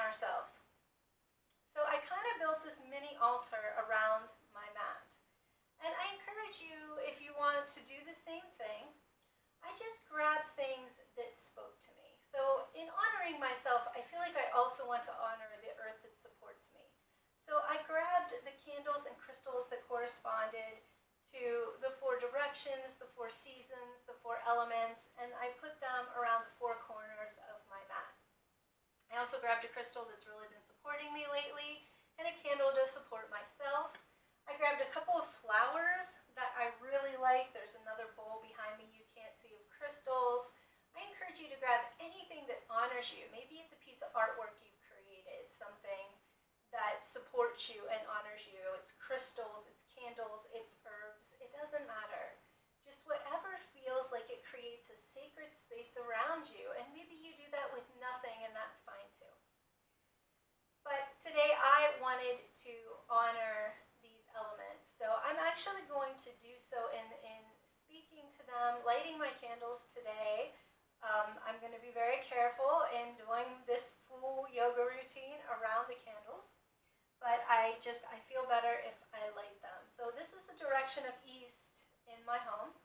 ourselves. So I kind of built this mini altar around my mat. And I encourage you, if you want to do the same thing, I just grabbed things that spoke to me. So in honoring myself, I feel like I also want to honor the earth that supports me. So I grabbed the candles and crystals that corresponded to the 4 directions, the 4 seasons, the 4 elements, and I put them around the 4 corners of my mat. I also grabbed a crystal that's really been supporting me lately, and a candle to support myself. I grabbed a couple of flowers that I really like. There's another bowl behind me you can't see of crystals. I encourage you to grab anything that honors you. Maybe it's a piece of artwork you've created, something that supports you and honors you. It's crystals, it's candles, it's herbs. It doesn't matter. Just whatever feels like it creates a sacred space around you. And maybe you do that with nothing, and that's fine too. But today I wanted to honor these elements. So I'm actually going to do so in speaking to them, lighting my candles today. I'm going to be very careful in doing this full yoga routine around the candles. But I feel better if I light them. So this is the direction of east in my home.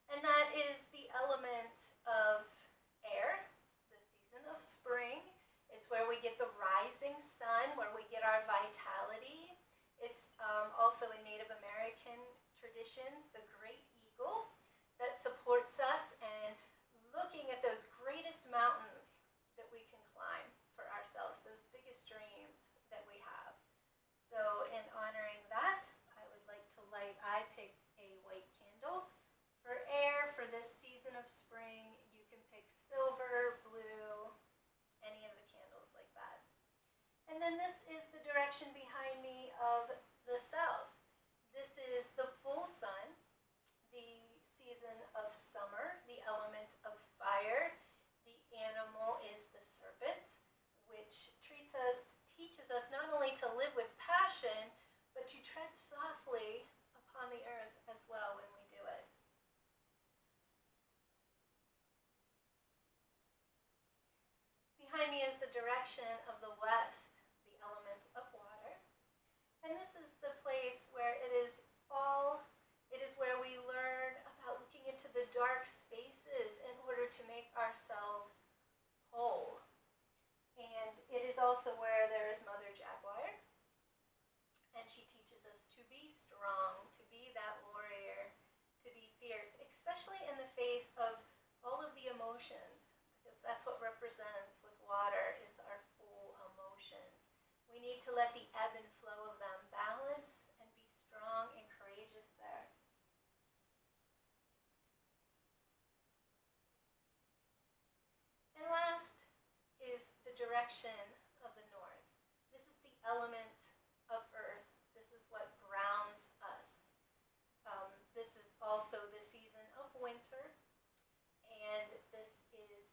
And that is the element of air, the season of spring. It's where we get the rising sun, where we get our vitality. It's also in Native American traditions, the great eagle that supports us, and looking at those greatest mountains that we can climb for ourselves, those biggest dreams that we have. So in honoring that, I would like to light, I picked a white candle. For air, for this season of spring, you can pick silver, blue, any of the candles like that. And then this is the direction behind me of the south. This is the full sun, the season of summer, the element of fire. The animal is the serpent, which teaches us not only to live with passion, but to tread softly upon the earth as well when we do it. Behind me is the direction of the west, the element of water. And this is the place where it is fall. It is where we learn about looking into the dark spaces in order to make ourselves whole. And it is also where there is Mother Jaguar. And she teaches us to be strong, to be that warrior, to be fierce, especially in the face of all of the emotions. Because that's what represents with water is our full emotions. We need to let the ebb and flow of them balance and be strong and courageous there. And last is the direction of the north. This is the element of earth. This is what grounds us. This is also the season of winter, and this is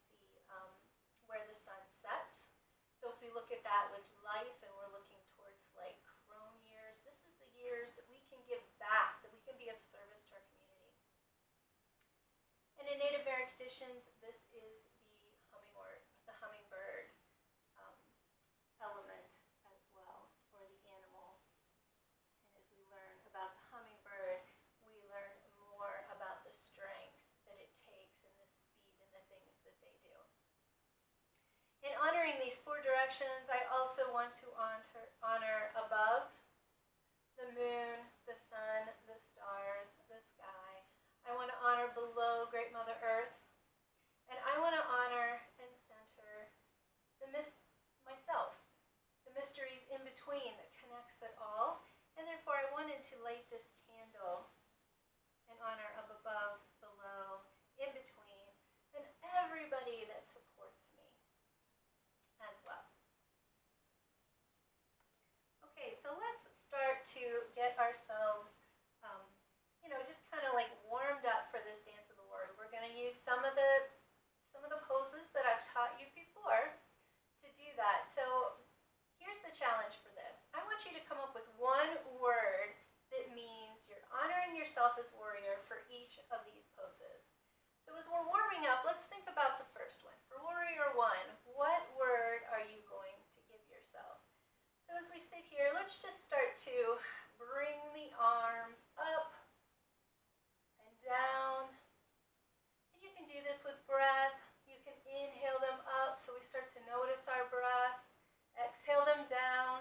where the sun sets. So if we look at that with life and we're looking towards like crone years, this is the years that we can give back, that we can be of service to our community. And in Native American traditions, this is the hummingbird element as well, or the animal. And as we learn about the hummingbird, we learn more about the strength that it takes and the speed and the things that they do. In honoring these 4 directions, I also want to honor above the moon, the sun, the stars, the sky. I want to honor below Great Mother Earth. And I want to honor and center myself, the mysteries in between that connects it all. And therefore, I wanted to light this candle in honor of above, below, in between, and everybody that supports me as well. Okay, so let's start to get ourselves, just kind of like warmed up for this dance of the word. We're going to use some of the poses that I've taught you before to do that. So here's the challenge for this. I want you to come up with one word that means you're honoring yourself as warrior for each of these poses. So as we're warming up, let's think about the first one. For warrior 1, what word are you going let's just start to bring the arms up and down. And you can do this with breath. You can inhale them up so we start to notice our breath. Exhale them down.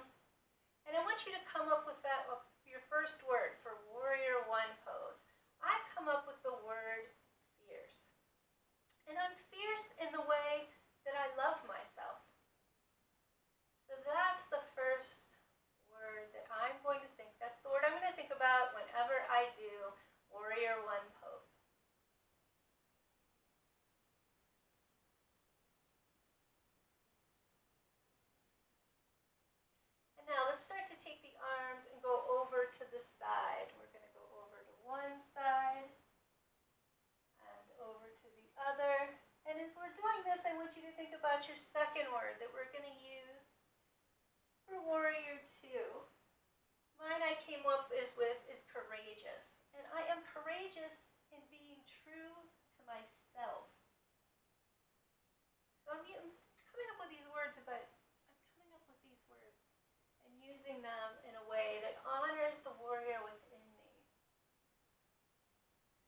And I want you to come up with your first word for Warrior One pose. I've come up with the word fierce. And I'm fierce in the way that I love myself. So that's the first word that I'm going to think. That's the word I'm going to think about whenever I do Warrior One pose. And now let's start to take the arms and go over to the side. We're going to go over to one side and over to the other. And as we're doing this, I want you to think about your second word that we're going to use for Warrior Two. Mine I came up is courageous. And I am courageous in being true to myself. So I'm coming up with these words, but I'm coming up with these words and using them in a way that honors the warrior within me.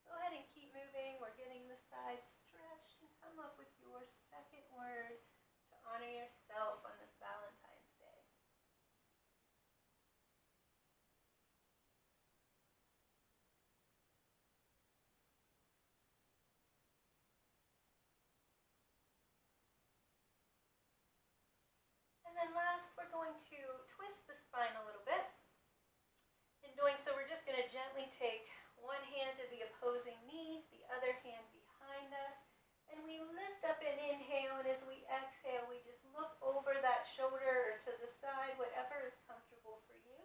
Go ahead and keep moving. We're getting the sides stretched, and come up with your second word to honor yourself on this Valentine's Day. And then last, we're going to twist the spine a little bit. In doing so, we're just going to gently take one hand to the opposing knee, the other hand behind us, and we lift up and inhale, and as we exhale, we just look over that shoulder or to the side, whatever is comfortable for you.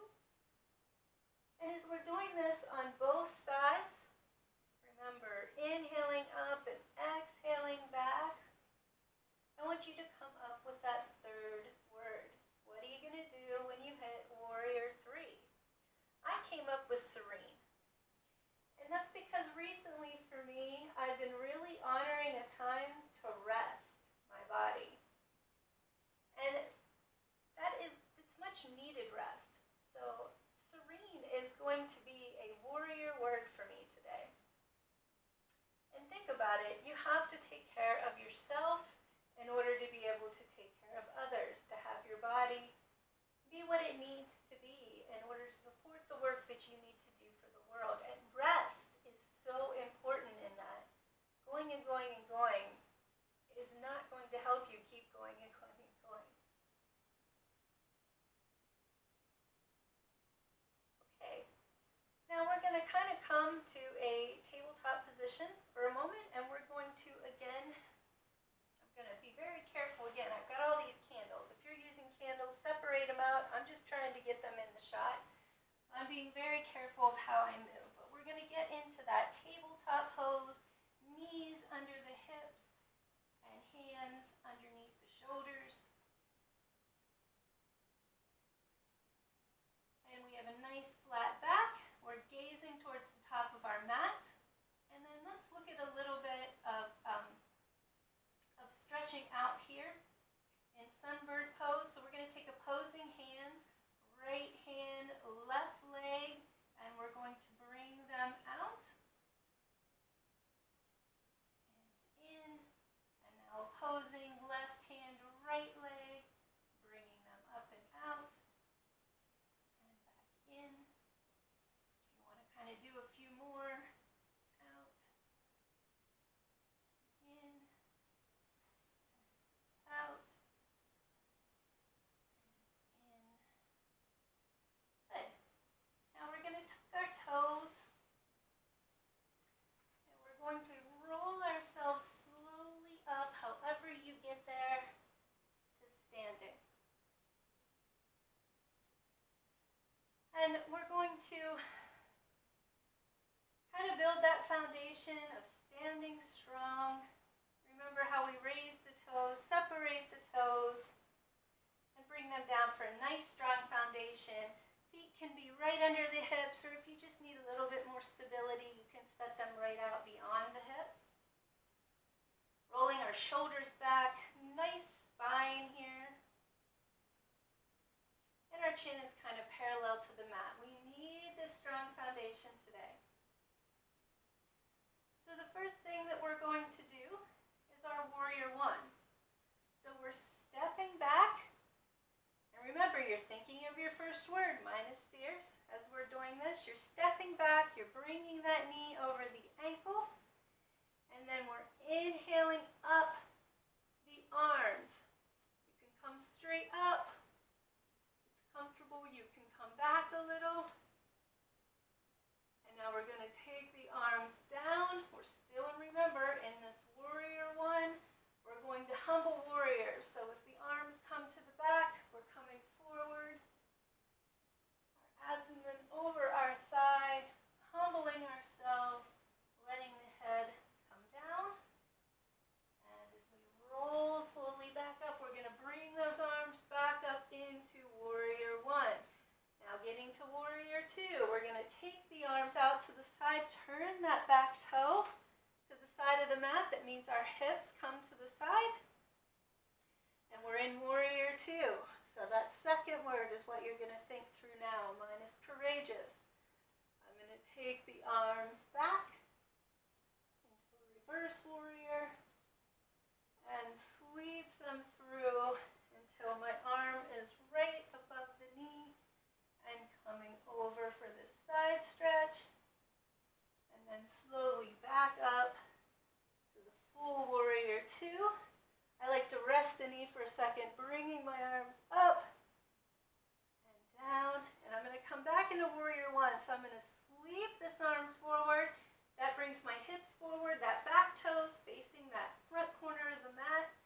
And as we're doing this on both sides, remember, inhaling up and exhaling back. I want you to come up with that third word. What are you going to do when you hit Warrior 3? I came up with serene. And that's because recently for me, I've been really honoring a time to rest my body. And it's much needed rest. So serene is going to be a warrior word for me today. And think about it, you have to take care of yourself in order to be able to take care of others, to have your body be what it needs to be in order to support the work that you need to do for the world. And rest is so important in that. Going and going and going is not going to help you keep going and going and going. Okay, now we're going to kind of come to a tabletop position for a moment, and we're going to again, I'm going to be very careful again. I've got all these candles. If you're using candles, separate them out. I'm just trying to get them in the shot. I'm being very careful of how I move. But we're going to get into that tabletop pose, knees under the hips and hands underneath the shoulders. And we have a nice flat back. We're gazing towards the top of our mat. And then let's look at a little bit of stretching out here in sunbird pose. So we're going to take opposing hands, right hand, left leg, and we're going to bring them out and in. And now opposing left hand, right leg, bringing them up and out and back in. If you want to kind of do a few more, out, in, out, in. Good. Now we're going to tuck our toes, and we're going to roll ourselves slowly up, however you get there, to standing. And we're going to kind of build that foundation of standing strong. Remember how we raise the toes, separate the toes, and bring them down for a nice strong foundation. Feet can be right under the hips, or if you just need a little bit more stability, you can set them right out beyond the hips. Rolling our shoulders back, nice spine here. And our chin is kind of parallel to the mat. We need this strong foundation today. So the first thing that we're going to do is our warrior one. So we're stepping back. And remember, you're thinking of your first word, minus fierce. As we're doing this, you're stepping back, you're bringing that knee over the ankle, and then we're inhaling up the arms. You can come straight up. It's comfortable. You can come back a little. And now we're going to take the arms down. We're still, and remember, in this warrior one, we're going to humble warrior. So as the arms come to the back, we're coming forward. Our abdomen over our thigh, humbling ourselves, letting the head come down. And as we roll slowly back up, we're going to bring those arms back up into warrior one. Now getting to warrior two, we're going to take the arms out to the side, turn that back toe to the side of the mat. That means our hips come to the side. And we're in warrior two. So that second word is what you're going to think through now, minus courageous. I'm going to take the arms back into a reverse warrior and sweep them through until my arm is right above the knee and coming over for this side stretch. And then slowly back up to the full warrior two. I like to rest the knee for a second, bringing my arms up and down. And I'm going to come back into warrior one. So I'm going to sweep this arm forward. That brings my hips forward, that back toes facing that front corner of the mat.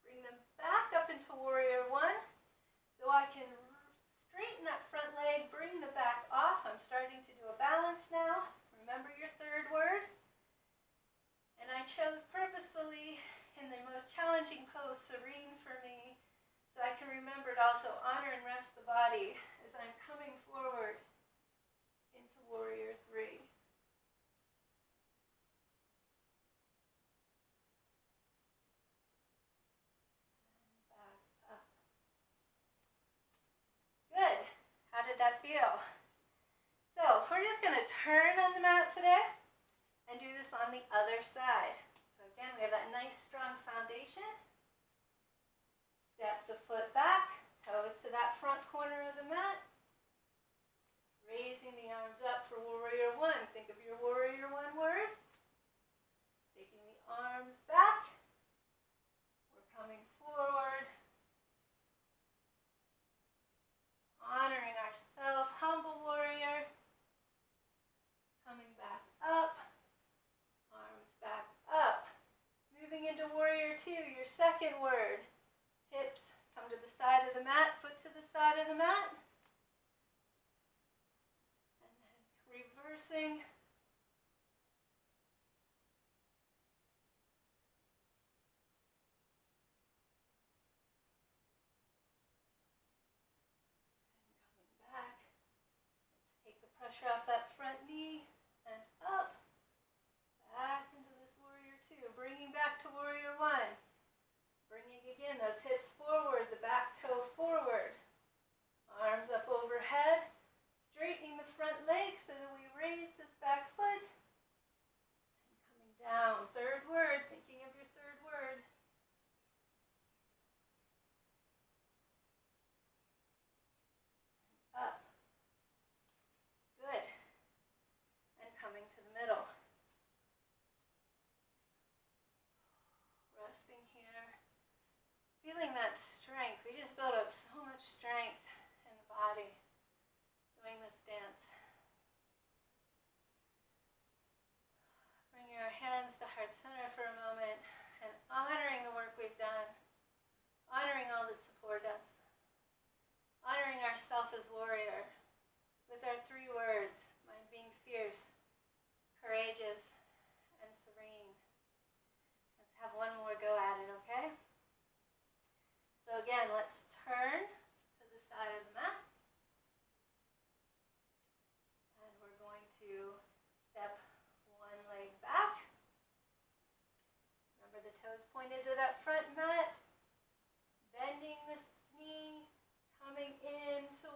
Bring them back up into warrior one. So I can straighten that front leg, bring the back off. I'm starting to do a balance now. Remember your third word. And I chose purposefully in the most challenging pose, serene for me, so I can remember to also honor and rest the body as I'm coming forward into warrior three. And back up. Good. How did that feel? So we're just going to turn on the mat today and do this on the other side. Again, we have that nice strong foundation. Step the foot back, toes to that front corner of the mat. Raising the arms up for warrior one. Think of your warrior one word. Taking the arms back. We're coming forward. Honoring ourselves, humble warrior. Coming back up. Arms back up. Moving into warrior two, your second word. Hips come to the side of the mat, foot to the side of the mat. And then reversing. And coming back. Let's take the pressure off that front knee and up. Back into this warrior two. Bringing back to warrior one. Bringing again those hips forward, the back toe forward. Arms up overhead. Straightening the front leg so that we raise this back foot. And coming down. Third word. Thinking of your third word. And up. Good. And coming to the middle. Feeling that strength. We just built up so much strength in the body doing this dance. Bring your hands to heart center for a moment and honoring the work we've done, honoring all that support us, honoring ourselves as warrior with our three words, mind being fierce, courageous, and serene. Let's have one more go at it, okay? So again, let's turn to the side of the mat. And we're going to step one leg back. Remember the toes pointed to that front mat. Bending this knee, coming into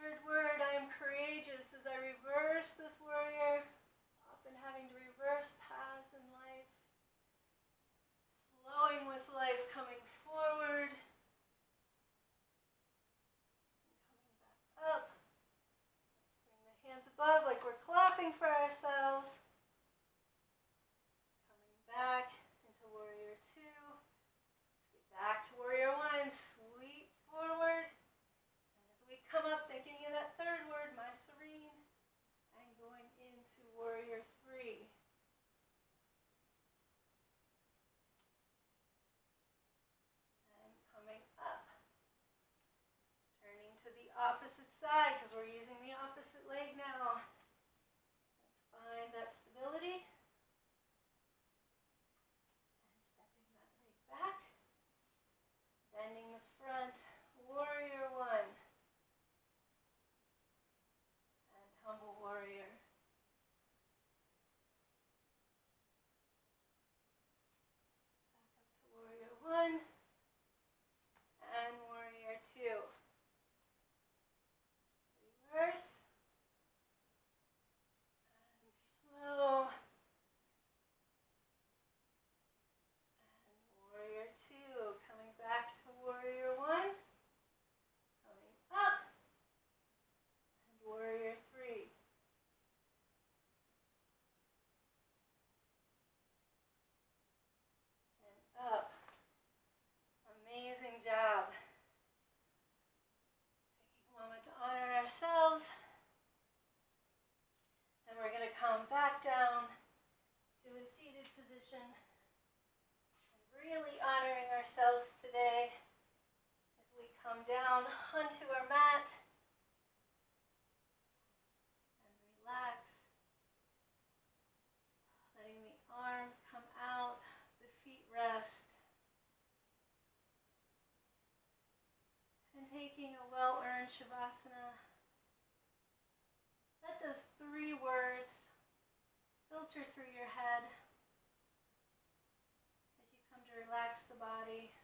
Third word, I am courageous as I reverse this warrior, often having to reverse paths in life, flowing with life, coming forward, and coming back up. Bring the hands above like we're clapping for ourselves. Coming back into warrior two. Get back to warrior one, sweep forward. Come up thinking of that third word, my serene, and going into warrior three. And coming up. Turning to the opposite side because we're using the opposite leg now. Let's find that stability. And stepping that leg back. Bending the front, warrior one. Humble warrior. Back up to warrior one and warrior two. Reverse and flow. And warrior two. Coming back to warrior one. Coming up. And warrior three. Up. Amazing job. Taking a moment to honor ourselves. Then we're going to come back down to a seated position. And really honoring ourselves today as we come down onto our mat. And relax. Letting the arms come out. Rest. And taking a well-earned Shavasana. Let those three words filter through your head as you come to relax the body,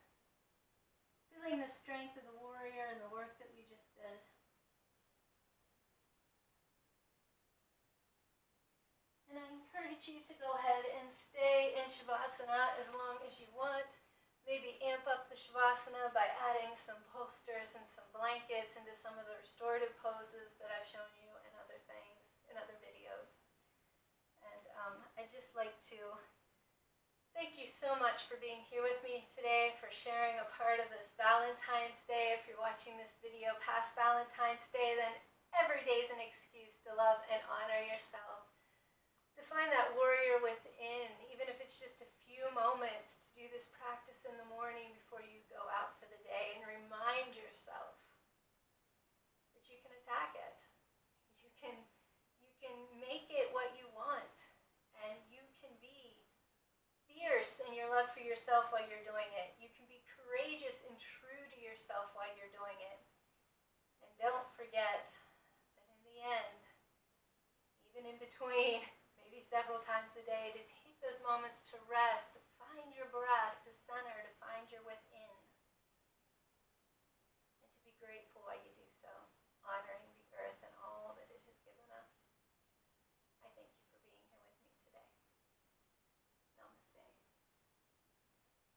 feeling the strength of the warrior and the work that we just did. And I encourage you to go ahead and stay in Shavasana as long as you want. Maybe amp up the Shavasana by adding some bolsters and some blankets into some of the restorative poses that I've shown you and other things in other videos. And I'd just like to thank you so much for being here with me today, for sharing a part of this Valentine's Day. If you're watching this video past Valentine's Day, then every day is an excuse to love and honor yourself. To find that warrior within, even if it's just a few moments, to do this practice in the morning before you go out for the day, and remind yourself that you can attack it. You can make it what you want, and you can be fierce in your love for yourself while you're doing it. You can be courageous and true to yourself while you're doing it. And don't forget that in the end, even in between, several times a day, to take those moments to rest, to find your breath, to center, to